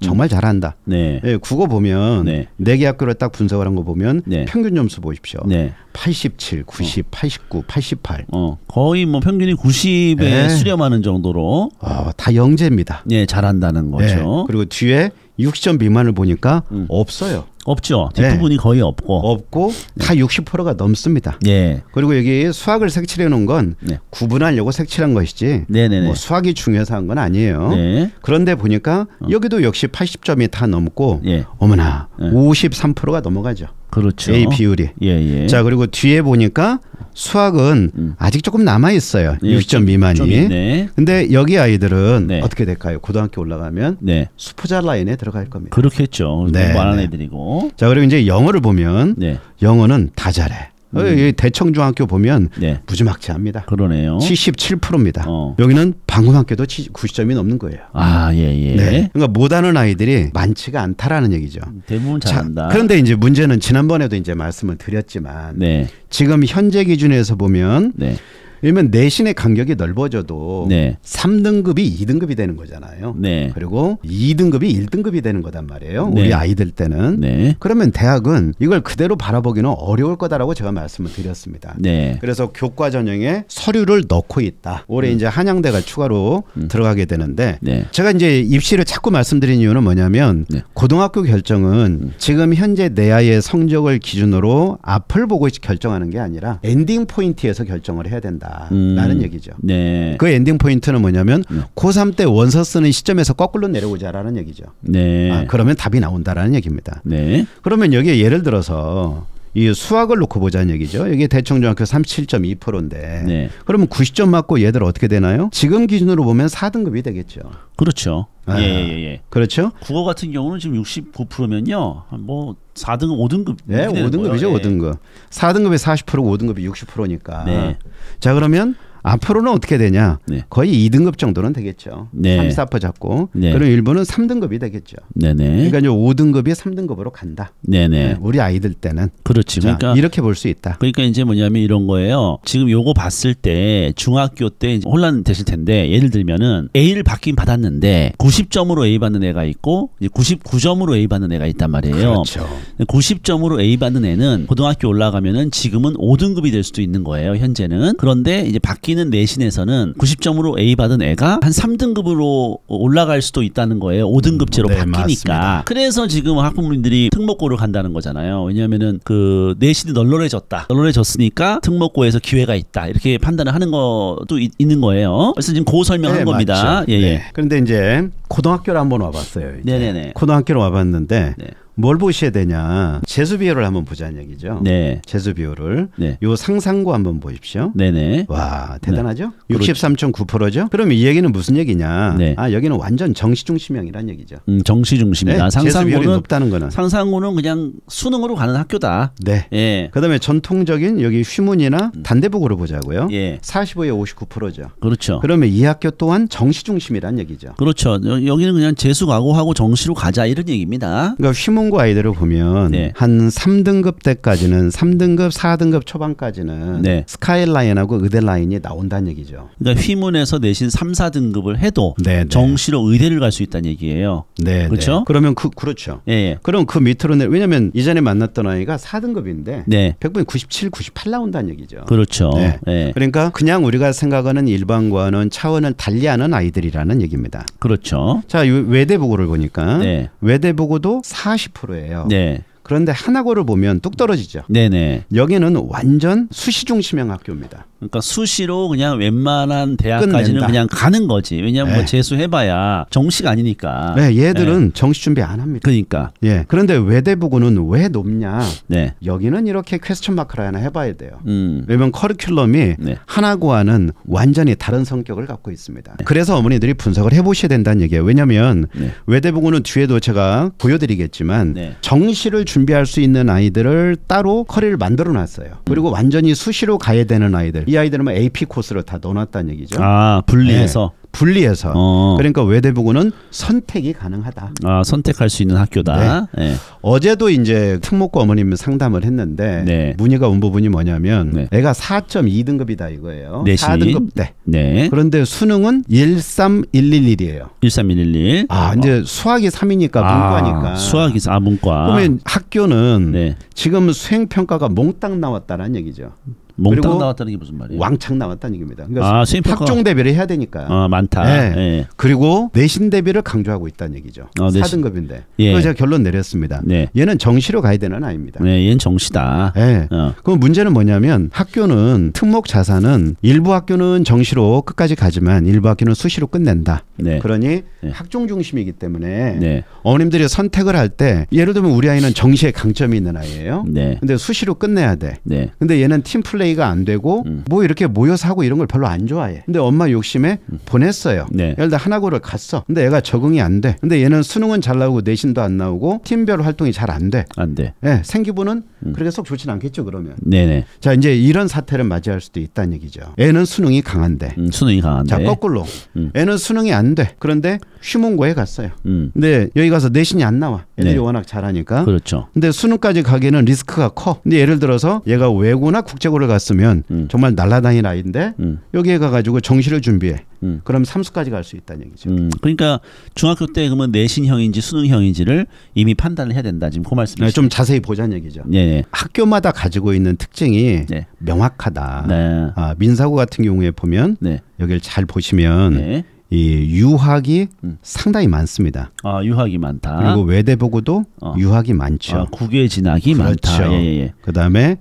정말 잘한다. 네. 예, 국어 보면 네. 4개 학교를 딱 분석을 한 거 보면 네. 평균 점수 보십시오. 네. 87, 90, 89, 88. 거의 뭐 평균이 90에 네. 수렴하는 정도로 다 영재입니다. 예, 잘한다는 거죠. 네. 그리고 뒤에 60점 미만을 보니까 없어요. 없죠. 뒷부분이 거의 없고 다 60%가 넘습니다. 예. 그리고 여기 수학을 색칠해 놓은 건 네. 구분하려고 색칠한 것이지 네네네. 뭐 수학이 중요해서 한 건 아니에요. 네. 그런데 보니까 여기도 역시 80점이 다 넘고 예. 어머나 53%가 넘어가죠. 그렇죠. A 비율이. 예. 자, 그리고 뒤에 보니까 수학은 아직 조금 남아 있어요. 예, 60점 미만이. 좀 있네. 근데 여기 아이들은 네. 어떻게 될까요? 고등학교 올라가면 네. 수포자 라인에 들어갈 겁니다. 그렇겠죠. 네, 공부 안 하는 네. 애들이고. 자, 그리고 이제 영어를 보면 네. 영어는 다 잘해. 여기 대청중학교 보면 네. 무지막지합니다. 그러네요. 77%입니다. 어. 여기는 방금학교도 90점이 넘는 거예요. 아, 예. 네. 그러니까 못하는 아이들이 많지가 않다라는 얘기죠. 대부분 잘한다. 그런데 이제 문제는 지난번에도 이제 말씀을 드렸지만 네. 지금 현재 기준에서 보면 네. 왜냐면 내신의 간격이 넓어져도 네. 3등급이 2등급이 되는 거잖아요. 네. 그리고 2등급이 1등급이 되는 거단 말이에요. 네. 우리 아이들 때는. 네. 그러면 대학은 이걸 그대로 바라보기는 어려울 거다라고 제가 말씀을 드렸습니다. 네. 그래서 교과 전형에 서류를 넣고 있다. 올해 이제 한양대가 추가로 들어가게 되는데 네. 제가 이제 입시를 자꾸 말씀드린 이유는 뭐냐면 네. 고등학교 결정은 지금 현재 내 아이의 성적을 기준으로 앞을 보고 결정하는 게 아니라 엔딩 포인트에서 결정을 해야 된다. 라는 얘기죠. 네. 그 엔딩 포인트는 뭐냐면 고3 때 원서 쓰는 시점에서 거꾸로 내려오자라는 얘기죠. 네. 그러면 답이 나온다라는 얘기입니다. 네. 그러면 여기에 예를 들어서 이 수학을 놓고 보자는 얘기죠. 이게 대청중학교 37.2%인데 네. 그러면 90점 맞고 얘들 어떻게 되나요? 지금 기준으로 보면 4등급이 되겠죠. 그렇죠. 아, 예. 그렇죠. 국어 같은 경우는 지금 69%면요. 뭐 4등급, 5등급. 네, 5등급이죠. 예. 5등급. 4등급이 40%고 5등급이 60%니까. 네. 자, 그러면 앞으로는 어떻게 되냐? 네. 거의 2등급 정도는 되겠죠. 네. 3, 4% 잡고. 네. 그럼 일부는 3등급이 되겠죠. 네네. 그러니까 이제 5등급이 3등급으로 간다. 네네. 네, 우리 아이들 때는. 그렇지. 자, 그러니까 이렇게 볼 수 있다. 그러니까 이제 뭐냐면 이런 거예요. 지금 요거 봤을 때 중학교 때 이제 혼란되실 텐데 예를 들면은 A를 받긴 받았는데 90점으로 A 받는 애가 있고 이제 99점으로 A 받는 애가 있단 말이에요. 그렇죠. 90점으로 A 받는 애는 고등학교 올라가면은 지금은 5등급이 될 수도 있는 거예요. 현재는. 그런데 이제 바뀌는 내신에서는 90점으로 A 받은 애가 한 3등급으로 올라갈 수도 있다는 거예요. 5등급제로 네, 바뀌니까. 맞습니다. 그래서 지금 학부모님들이 특목고를 간다는 거잖아요. 왜냐하면은 그 내신이 널널해졌다. 널널해졌으니까 특목고에서 기회가 있다. 이렇게 판단을 하는 것도 있는 거예요. 그래서 지금 고 설명한 네, 겁니다. 맞죠. 예, 예. 네. 그런데 이제 고등학교를 한번 와봤어요. 이제. 네네네. 고등학교로 와봤는데 네. 뭘 보셔야 되냐? 재수 비율을 한번 보자는 얘기죠. 네. 재수 비율을. 네. 요 상상고 한번 보십시오. 네네. 와, 대단하죠? 네. 63.9%죠? 그럼 이 얘기는 무슨 얘기냐? 네. 아, 여기는 완전 정시 중심형이란 얘기죠. 정시 중심이다. 네, 재수 비율이 상상고는 높다는 거는. 상상고는 그냥 수능으로 가는 학교다. 네. 예. 그다음에 전통적인 여기 휘문이나 단대북으로 보자고요. 예. 45에 59%죠. 그렇죠. 그러면 이 학교 또한 정시 중심이란 얘기죠. 그렇죠. 여기는 그냥 재수 각오하고 정시로 가자 이런 얘기입니다. 그러니까 휘문고 아이들을 보면 네. 한 3등급 때까지는 3등급, 4등급 초반까지는 네. 스카이라인하고 의대 라인이 나온다는 얘기죠. 그러니까 휘문에서 내신 3, 4등급을 해도 네, 네. 정시로 의대를 갈 수 있다는 얘기예요. 네, 그렇죠? 네. 그러면 그렇죠. 예, 예. 그럼 그 밑으로 왜냐면 이전에 만났던 아이가 4등급인데 네. 100분에 97, 98 나온다는 얘기죠. 그렇죠. 네. 예. 그러니까 그냥 우리가 생각하는 일반과는 차원을 달리하는 아이들이라는 얘기입니다. 그렇죠. 자, 이 외대부고를 보니까 네. 외대부고도 40%예요. 네. 그런데 하나고를 보면 뚝 떨어지죠. 네네. 여기는 완전 수시 중심형 학교입니다. 그러니까 수시로 그냥 웬만한 대학까지는 끝낸다. 그냥 가는 거지. 왜냐하면 네. 뭐 재수해봐야 정시가 아니니까. 네, 얘들은 정시 준비 안 합니다. 그러니까. 예. 그런데 외대부고는 왜 높냐? 네. 여기는 이렇게 퀘스천 마크를 하나 해봐야 돼요. 음. 왜냐면 커리큘럼이 네. 하나고와는 완전히 다른 성격을 갖고 있습니다. 그래서 어머니들이 분석을 해보셔야 된다는 얘기예요. 왜냐하면 네. 외대부고는 뒤에도 제가 보여드리겠지만 네. 정시를 준비할 수 있는 아이들을 따로 커리를 만들어놨어요. 그리고 완전히 수시로 가야 되는 아이들, 이 아이들은 뭐 AP 코스를 다 넣어놨다는 얘기죠. 아, 분리해서. 네. 분리해서. 그러니까 외대부고는 선택이 가능하다. 아, 선택할 수 있는 학교다. 네. 네. 어제도 이제 특목고 어머님 상담을 했는데 네. 문의가 온 부분이 뭐냐면 네. 애가 4.2등급이다 이거예요. 내신. 4등급 때. 네. 그런데 수능은 13111이에요. 13111. 아, 이제 수학이 3이니까 문과니까. 수학이 문과. 그러면 학교는 네. 지금 수행 평가가 몽땅 나왔다라는 얘기죠. 몽땅 그리고 나왔다는 게 무슨 말이에요? 왕창 나왔다는 얘기입니다. 그러니까 수행평가. 학종 대비를 해야 되니까. 많다. 네. 네. 그리고 내신 대비를 강조하고 있다는 얘기죠. 내신. 4등급인데. 예. 그래서 제가 결론 내렸습니다. 네. 얘는 정시로 가야 되는 아이입니다. 네, 얘는 정시다. 네. 그럼 문제는 뭐냐면 학교는 특목 자사는 일부 학교는 정시로 끝까지 가지만 일부 학교는 수시로 끝낸다. 네. 그러니 네. 학종 중심이기 때문에 네. 어머님들이 선택을 할 때 예를 들면 우리 아이는 정시에 강점이 있는 아이예요. 네. 근데 수시로 끝내야 돼. 네. 근데 얘는 팀 플레이가 안 되고 뭐 이렇게 모여서 하고 이런 걸 별로 안 좋아해. 근데 엄마 욕심에 보냈어요. 네. 예를 들어 하나고를 갔어. 근데 얘가 적응이 안 돼. 근데 얘는 수능은 잘 나오고 내신도 안 나오고 팀별 활동이 잘 안 돼. 안 돼. 네, 생기부는 그렇게 속 좋진 않겠죠, 그러면. 네네. 자, 이제 이런 사태를 맞이할 수도 있다는 얘기죠. 애는 수능이 강한데. 수능이 강한데. 자, 거꾸로. 애는 수능이 안 돼. 그런데 휘문고에 갔어요. 근데 여기 가서 내신이 안 나와. 애들이 네. 워낙 잘하니까. 그렇죠. 근데 수능까지 가기에는 리스크가 커. 근데 예를 들어서 얘가 외고나 국제고를 갔으면 정말 날라다니는 아이인데 여기에 가가지고 정시를 준비해. 그럼 삼수까지 갈 수 있다는 얘기죠. 그러니까 중학교 때 그러면 내신형인지 수능형인지를 이미 판단을 해야 된다. 지금 그 말씀이시죠. 네, 좀 자세히 보자는 얘기죠. 네. 학교마다 가지고 있는 특징이 네. 명확하다. 네. 민사고 같은 경우에 보면 네. 여기를 잘 보시면 네. 이 유학이 상당히 많습니다. 유학이 많다. 그리고 외대보고도 유학이 많죠. 국외 진학이 그렇죠. 많다. 예. 그다음에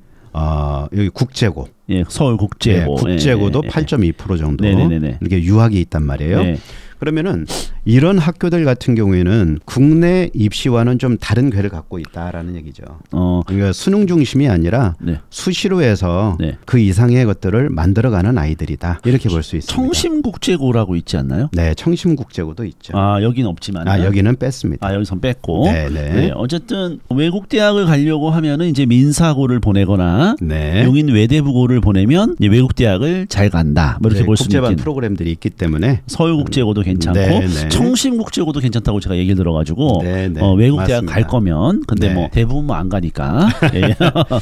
여기 국제고. 예, 서울 국제고. 국제고도 예. 8.2% 정도 네네네네. 이렇게 유학이 있단 말이에요. 네. 그러면은 이런 학교들 같은 경우에는 국내 입시와는 좀 다른 궤를 갖고 있다라는 얘기죠. 그러니까 수능 중심이 아니라 네. 수시로 해서 네. 그 이상의 것들을 만들어가는 아이들이다. 이렇게 볼 수 있습니다. 청심국제고라고 있지 않나요? 네, 청심국제고도 있죠. 여기는 없지만. 여기는 뺐습니다. 여기선 뺐고. 네, 어쨌든 외국 대학을 가려고 하면은 이제 민사고를 보내거나 네. 용인 외대부고를 보내면 이제 외국 대학을 잘 간다. 뭐 이렇게 네, 볼 수 있는 국제반 프로그램들이 있기 때문에 서울국제고도 괜찮고 네, 네. 청심국제고도 괜찮다고 제가 얘기를 들어가지고 네, 네. 외국 맞습니다. 대학 갈 거면 근데 네. 뭐 대부분 뭐 안 가니까.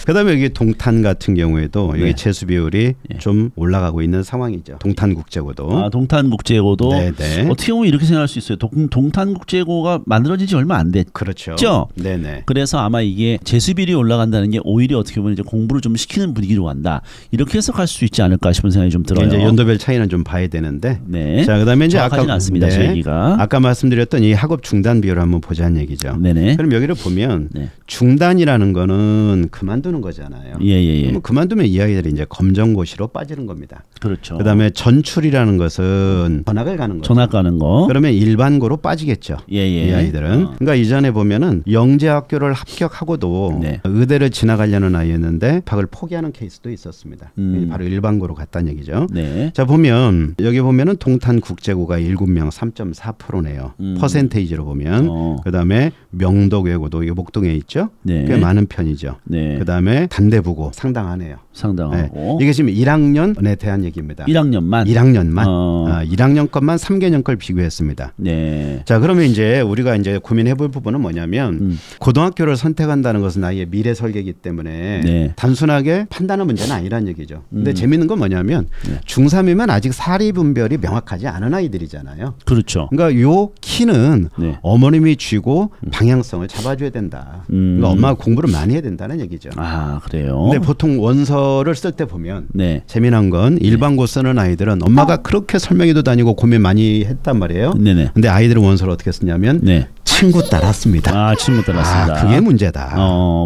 그다음에 여기 동탄 같은 경우에도 여기 네. 재수 비율이 네. 좀 올라가고 있는 상황이죠. 동탄국제고도. 동탄국제고도 네, 네. 어떻게 보면 이렇게 생각할 수 있어요. 동탄국제고가 만들어진 지 얼마 안 됐죠. 그렇죠. 네네. 그래서 아마 이게 재수 비율이 올라간다는 게 오히려 어떻게 보면 이제 공부를 좀 시키는 분위기로 간다. 이렇게 해석할 수 있지 않을까 싶은 생각이 좀 들어요. 이제 연도별 차이는 좀 봐야 되는데. 네. 자, 그다음에 이제 아까 않습니다. 네. 제 얘기가. 아까 말씀드렸던 이 학업 중단 비율을 한번 보자는 얘기죠. 네네. 그럼 여기를 보면 네. 중단이라는 거는 그만두는 거잖아요. 예. 그만두면 이 아이들이 이제 검정고시로 빠지는 겁니다. 그렇죠. 그다음에 전출이라는 것은 전학을 가는 거죠. 전학 가는 거. 그러면 일반고로 빠지겠죠. 이 아이들은. 그러니까 이전에 보면은 영재학교를 합격하고도 네. 의대를 지나가려는 아이였는데 박을 포기하는 케이스도 있었습니다. 바로 일반고로 갔다는 얘기죠. 네. 자, 보면 여기 보면은 동탄국제고가 7명 3.4%네요. 퍼센테이지로 보면. 그다음에 명덕외고도 이 목동에 있죠. 네. 꽤 많은 편이죠. 네. 그다음에 단대부고 상당하네요. 상당하고. 네. 이게 지금 1학년에 대한 얘기입니다. 1학년만. 1학년 것만 3개년 걸 비교했습니다. 네. 자, 그러면 이제 우리가 이제 고민해볼 부분은 뭐냐면 고등학교를 선택한다는 것은 아이의 미래 설계이기 때문에 네. 단순하게 판단하는 문제는 아니란 얘기죠. 근데 재밌는 건 뭐냐면 네. 중3이면 아직 사리 분별이 명확하지 않은 아이들이잖아요. 그렇죠. 그러니까 요 키는 네. 어머님이 쥐고 방향성을 잡아줘야 된다. 그러니까 엄마가 공부를 많이 해야 된다는 얘기죠. 그래요. 근데 보통 원서를 쓸 때 보면 네. 재미난 건 일반고 쓰는 아이들은 엄마가 그렇게 설명회도 다니고 고민 많이 했단 말이에요. 네네. 근데 아이들은 원서를 어떻게 쓰냐면 네. 친구 따랐습니다. 친구 따랐습니다. 그게 문제다.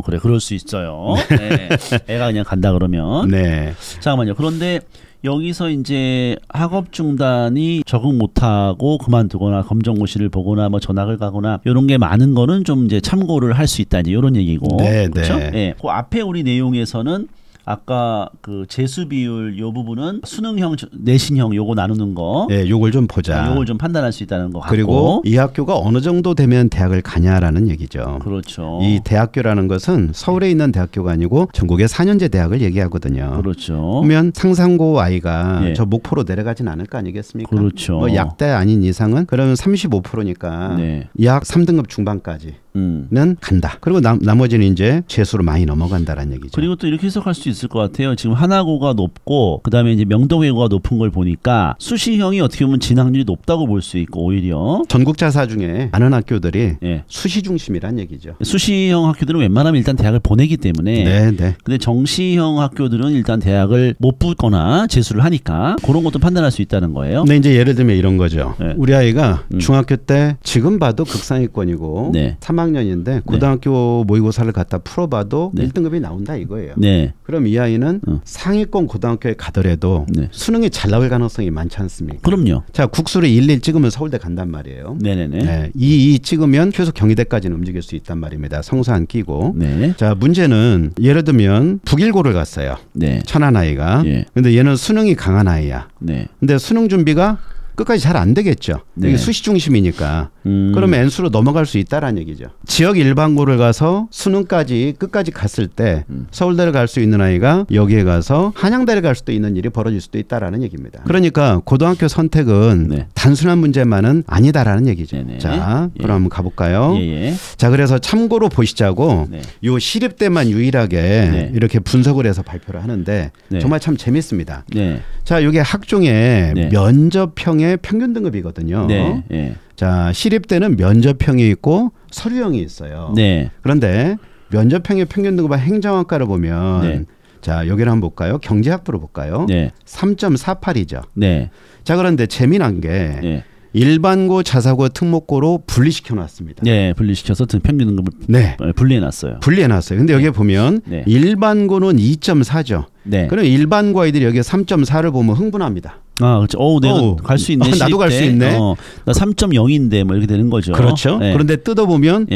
그래, 그럴 수 있어요. 네. 애가 그냥 간다 그러면. 네. 잠깐만요. 그런데 여기서 이제 학업 중단이 적응 못하고 그만두거나 검정고시를 보거나 뭐 전학을 가거나 이런 게 많은 거는 좀 이제 참고를 할 수 있다 이제 이런 얘기고. 네, 그렇죠? 네. 네. 그 앞에 우리 내용에서는 아까 그 재수 비율 요 부분은 수능형 내신형 요거 나누는 거. 네, 요걸 좀 보자. 요걸 좀 판단할 수 있다는 거 같고. 그리고 이 학교가 어느 정도 되면 대학을 가냐라는 얘기죠. 그렇죠. 이 대학교라는 것은 서울에 있는 대학교가 아니고 전국의 4년제 대학을 얘기하거든요. 그렇죠. 그러면 상상고 아이가 네. 저 목포로 내려가진 않을 거 아니겠습니까? 그렇죠. 뭐 약대 아닌 이상은 그러면 35%니까 네. 약 3등급 중반까지. 는 간다. 그리고 나머지는 이제 재수로 많이 넘어간다라는 얘기죠. 그리고 또 이렇게 해석할 수 있을 것 같아요. 지금 하나고가 높고 그다음에 이제 명동외고가 높은 걸 보니까 수시형이 어떻게 보면 진학률이 높다고 볼 수 있고 오히려 전국자사 중에 많은 학교들이 네. 수시 중심이란 얘기죠. 수시형 학교들은 웬만하면 일단 대학을 보내기 때문에 네. 근데 정시형 학교들은 일단 대학을 못 붙거나 재수를 하니까 그런 것도 판단할 수 있다는 거예요. 근데 이제 예를 들면 이런 거죠. 네. 우리 아이가 중학교 때 지금 봐도 극상위권이고 네. 3학년인데 고등학교 네. 모의고사를 갖다 풀어봐도 네. 1등급이 나온다 이거예요. 네. 그럼 이 아이는 상위권 고등학교에 가더라도 네. 수능이 잘 나올 가능성이 많지 않습니까? 그럼요. 자, 국수를 11 찍으면 서울대 간단 말이에요. 네네네. 네. 22 찍으면 계속 경희대까지는 움직일 수 있단 말입니다. 성수 안 끼고. 네. 자, 문제는 예를 들면 북일고를 갔어요. 네. 천안 아이가. 예. 근데 얘는 수능이 강한 아이야. 네. 근데 수능 준비가 끝까지 잘 안 되겠죠. 네. 이게 수시 중심이니까. 그러면 N수로 넘어갈 수 있다라는 얘기죠. 지역 일반고를 가서 수능까지 끝까지 갔을 때 서울대를 갈 수 있는 아이가 여기에 가서 한양대를 갈 수도 있는 일이 벌어질 수도 있다라는 얘기입니다. 그러니까 고등학교 선택은 네. 단순한 문제만은 아니다라는 얘기죠. 네네. 자, 예. 그럼 한번 가볼까요? 예. 자, 그래서 참고로 보시자고 네. 요 시립대만 유일하게 네. 이렇게 분석을 해서 발표를 하는데 네. 정말 참 재밌습니다. 네. 자, 이게 학종의 네. 면접형의 평균 등급이거든요. 네. 네. 자, 시립대는 면접형이 있고 서류형이 있어요. 네. 그런데 면접형의 평균 등급과 행정학과를 보면 네. 자, 여기를 한번 볼까요? 경제학부로 볼까요? 네. 3.48이죠. 네. 자, 그런데 재미난 게 네. 일반고, 자사고, 특목고로 분리시켜 놨습니다. 네, 분리시켜서 평균 등급을 네. 분리해 놨어요. 분리해 놨어요. 근데 여기에 보면 네. 일반고는 2.4죠. 네. 그럼 일반고 아이들이 여기 3.4를 보면 흥분합니다. 아, 그렇죠. 내가 갈 수 있네. 나도 갈 수 있네. 나 3.0인데 뭐 이렇게 되는 거죠. 그렇죠. 네. 그런데 뜯어보면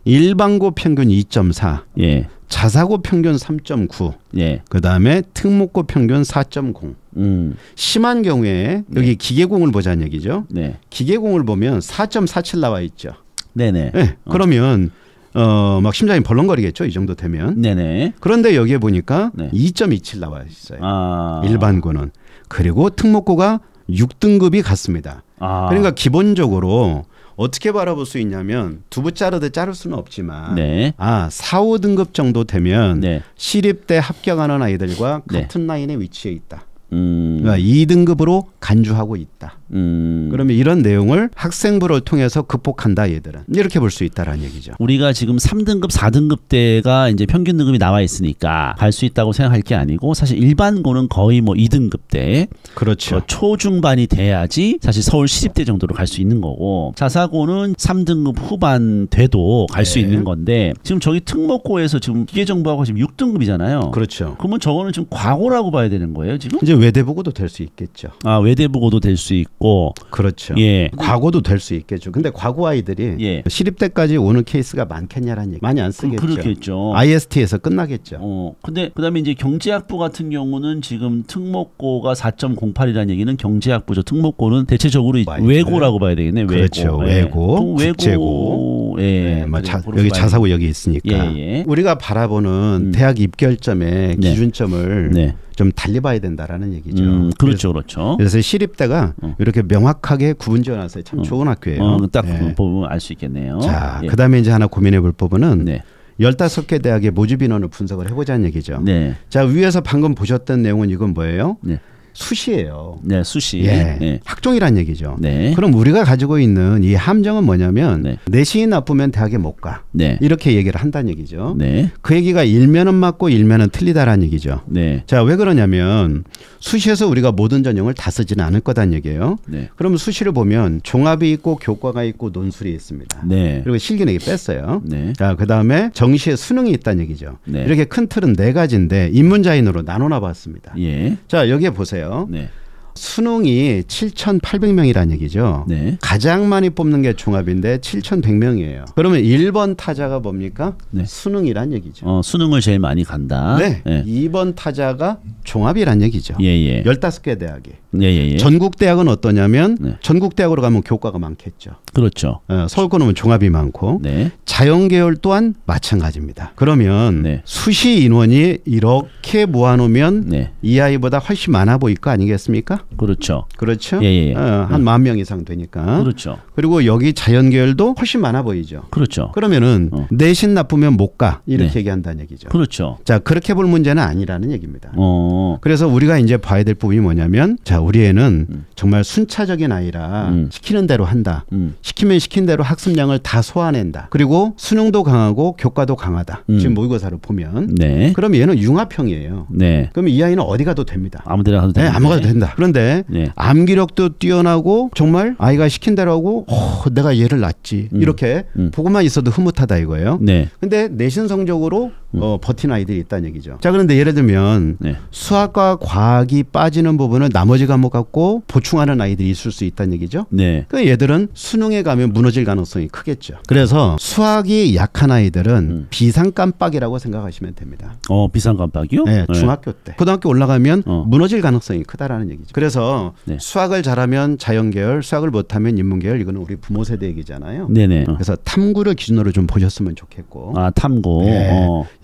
일반고 평균 2.4. 예. 자사고 평균 3.9. 예. 그다음에 특목고 평균 4.0. 심한 경우에 여기 기계공을 보자는 얘기죠. 네. 기계공을 보면 4.47 나와 있죠. 네네. 네. 그러면 막 심장이 벌렁거리겠죠. 이 정도 되면. 네네. 그런데 여기에 보니까 네. 2.27 나와 있어요. 아. 일반고는. 그리고 특목고가 6등급이 같습니다. 아. 그러니까 기본적으로 어떻게 바라볼 수 있냐면 두부 자르듯 자를 수는 없지만 네. 4, 5등급 정도 되면 네. 시립대 합격하는 아이들과 네. 같은 라인에 위치해 있다. 그러니까 2등급으로 간주하고 있다. 그러면 이런 내용을 학생부를 통해서 극복한다 얘들은 이렇게 볼 수 있다라는 얘기죠. 우리가 지금 3등급, 4등급 대가 이제 평균 등급이 나와 있으니까 갈 수 있다고 생각할 게 아니고 사실 일반고는 거의 뭐 2등급 대, 그렇죠. 초중반이 돼야지 사실 서울 시립대 정도로 갈 수 있는 거고 자사고는 3등급 후반 돼도 갈 수 있는 건데 지금 저희 특목고에서 지금 기계정보학과 지금 6등급이잖아요. 그렇죠. 그러면 저거는 지금 과고라고 봐야 되는 거예요, 지금? 이제 외대보고도 될 수 있겠죠. 아, 외대보고도 될 수 있고. 그렇죠. 예. 과고도 될 수 있겠죠. 근데 과고 아이들이 시립대까지 오는 케이스가 많겠냐라는 얘기. 많이 안 쓰겠죠. 그렇겠죠. IST에서 끝나겠죠. 근데 그다음에 이제 경제학부 같은 경우는 지금 특목고가 4.08이라는 얘기는 경제학부죠. 특목고는 대체적으로 외고라고 봐야 되겠네. 외고. 그렇죠. 외고, 국제고. 예. 여기 자사고 여기 있으니까. 우리가 바라보는 대학 입결점의 기준점을 좀 달리 봐야 된다라는 얘기죠. 그렇죠, 그렇죠. 그래서 시립대가 이렇게 명확하게 구분지어놨어요. 참 좋은 학교예요. 딱 보면 알 수 있겠네요. 자, 그다음에 이제 하나 고민해볼 부분은 15개 대학의 모집 인원을 분석을 해보자는 얘기죠. 자, 위에서 방금 보셨던 내용은 이건 뭐예요? 수시예요. 네, 수시. 학종이란 얘기죠. 네. 그럼 우리가 가지고 있는 이 함정은 뭐냐면 내신이 나쁘면 대학에 못 가. 이렇게 얘기를 한다는 얘기죠. 그 얘기가 일면은 맞고 일면은 틀리다라는 얘기죠. 자, 왜 그러냐면 수시에서 우리가 모든 전형을 다 쓰지는 않을 거다는 얘기예요. 그럼 수시를 보면 종합이 있고 교과가 있고 논술이 있습니다. 그리고 실기는 뺐어요. 자, 그다음에 정시에 수능이 있다는 얘기죠. 이렇게 큰 틀은 4가지인데 인문자인으로 나눠 봤습니다. 자, 여기에 보세요. 수능이 7,800명이라는 얘기죠. 가장 많이 뽑는 게 종합인데 7,100명이에요. 그러면 1번 타자가 뭡니까? 수능이란 얘기죠. 수능을 제일 많이 간다. 2번 타자가 종합이란 얘기죠. 15개 대학이. 전국 대학은 어떠냐면 전국 대학으로 가면 교과가 많겠죠. 그렇죠. 서울권은 종합이 많고 자연계열 또한 마찬가지입니다. 그러면 수시 인원이 이렇게 모아놓으면 이 아이보다 훨씬 많아 보일 거 아니겠습니까? 그렇죠. 그렇죠. 한 10,000명 이상 되니까. 그렇죠. 그리고 여기 자연계열도 훨씬 많아 보이죠. 그렇죠. 그러면은 내신 나쁘면 못 가 이렇게 얘기한다는 얘기죠. 그렇죠. 자, 그렇게 볼 문제는 아니라는 얘기입니다. 그래서 우리가 이제 봐야 될 부분이 뭐냐면 자, 우리 애는 정말 순차적인 아이라 시키는 대로 한다. 시키면 시킨 대로 학습량을 다 소화낸다. 그리고 수능도 강하고 교과도 강하다. 지금 모의고사를 보면. 그럼 얘는 융합형이에요. 그럼 이 아이는 어디 가도 됩니다. 아무데나 가도 됩니다. 아무 가도 된다. 그런데 암기력도 뛰어나고 정말 아이가 시킨 대로 하고 내가 얘를 낳지. 이렇게 보고만 있어도 흐뭇하다 이거예요. 근데 내신 성적으로 버틴 아이들이 있다는 얘기죠. 자, 그런데 예를 들면 수학과 과학이 빠지는 부분을 나머지 과목 갖고 보충하는 아이들이 있을 수 있다는 얘기죠. 그 얘들은 수능에 가면 무너질 가능성이 크겠죠. 그래서 수학이 약한 아이들은 비상깜빡이라고 생각하시면 됩니다. 비상깜빡이요? 네, 중학교 때. 고등학교 올라가면 무너질 가능성이 크다라는 얘기죠. 그래서 수학을 잘하면 자연계열, 수학을 못하면 인문계열, 이거는 우리 부모 세대 얘기잖아요. 그래서 탐구를 기준으로 좀 보셨으면 좋겠고. 아, 탐구.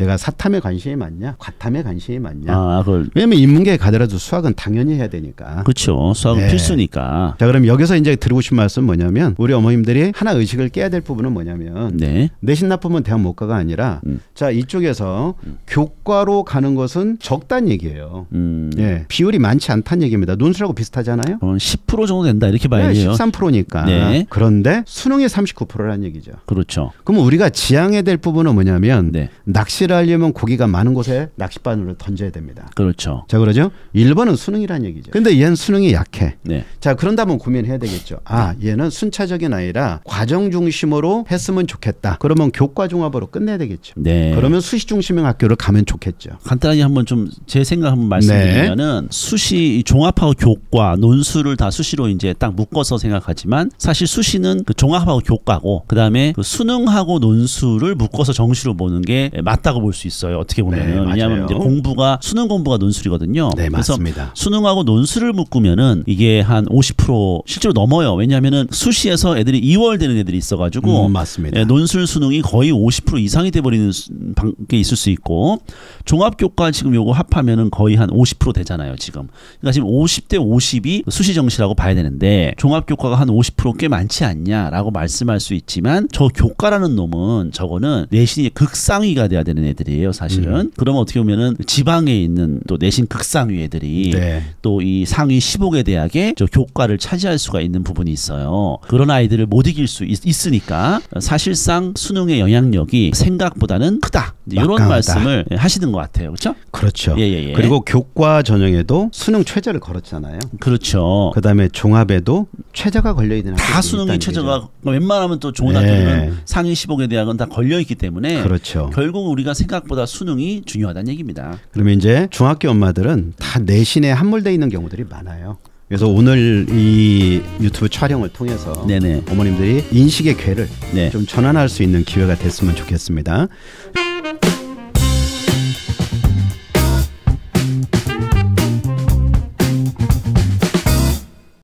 얘가 사탐에 관심이 많냐, 과탐에 관심이 많냐. 왜냐면 인문계에 가더라도 수학은 당연히 해야 되니까. 그렇죠. 수학은 필수니까. 자, 그럼 여기서 이제 드리고 싶은 말씀 뭐냐면 우리 어머님들이 하나 의식을 깨야 될 부분은 뭐냐면 내신 나쁘면 대학 못 가가 아니라 자, 이쪽에서 교과로 가는 것은 적다는 얘기예요. 비율이 많지 않다는 얘기입니다. 논술하고 비슷하잖아요. 10% 정도 된다 이렇게 봐야 돼요. 13%니까. 그런데 수능이 39%라는 얘기죠. 그렇죠. 그럼 우리가 지향해야 될 부분은 뭐냐면 낚시 낚시를 하려면 고기가 많은 곳에 낚싯바늘을 던져야 됩니다. 그렇죠. 자, 그러죠. 1번은 수능이라는 얘기죠. 근데 얘는 수능이 약해. 네. 자, 그런다면 고민해야 되겠죠. 아, 얘는 순차적인 아니라 과정 중심으로 했으면 좋겠다. 그러면 교과 종합으로 끝내야 되겠죠. 네. 그러면 수시 중심의 학교를 가면 좋겠죠. 간단하게 한번 좀 제 생각 한번 말씀드리면은 수시 종합하고 교과 논술을 다 수시로 이제 딱 묶어서 생각하지만 사실 수시는 그 종합하고 교과고 그다음에 그 수능하고 논술을 묶어서 정시로 보는 게 맞다고 볼 수 있어요. 어떻게 보면은. 네, 왜냐하면 이제 공부가 수능 공부가 논술이거든요. 네, 그래서 맞습니다. 수능하고 논술을 묶으면은 이게 한 50% 실제로 넘어요. 왜냐하면은 수시에서 애들이 2월 되는 애들이 있어가지고 맞습니다. 논술 수능이 거의 50% 이상이 돼버리는 게 있을 수 있고 종합교과 지금 요거 합하면은 거의 한 50% 되잖아요. 지금. 그러니까 지금 50대 50이 수시 정시라고 봐야 되는데 종합교과가 한 50% 꽤 많지 않냐라고 말씀할 수 있지만 저 교과라는 놈은 저거는 내신이 극상위가 돼야 되는 애들이에요. 사실은. 그러면 어떻게 보면은 지방에 있는 또 내신 극상위 애들이 네. 또 이 상위 15개 대학에 저 교과를 차지할 수가 있는 부분이 있어요. 그런 아이들을 못 이길 수 있으니까 사실상 수능의 영향력이 생각보다는 크다. 이런 말씀을 하시는 것 같아요. 그렇죠? 그렇죠. 예. 그리고 교과 전형에도 수능 최저를 걸었잖아요. 그렇죠. 그다음에 종합에도 최저가 걸려 있는 다 수능이 최저가 웬만하면 또 좋은 학교는 상위 15개 대학은 다 걸려 있기 때문에 그렇죠. 결국 우리가 생각보다 수능이 중요하다는 얘기입니다. 그러면 이제 중학교 엄마들은 다 내신에 함몰되어 있는 경우들이 많아요. 그래서 오늘 이 유튜브 촬영을 통해서 네네. 어머님들이 인식의 궤를 네. 좀 전환할 수 있는 기회가 됐으면 좋겠습니다.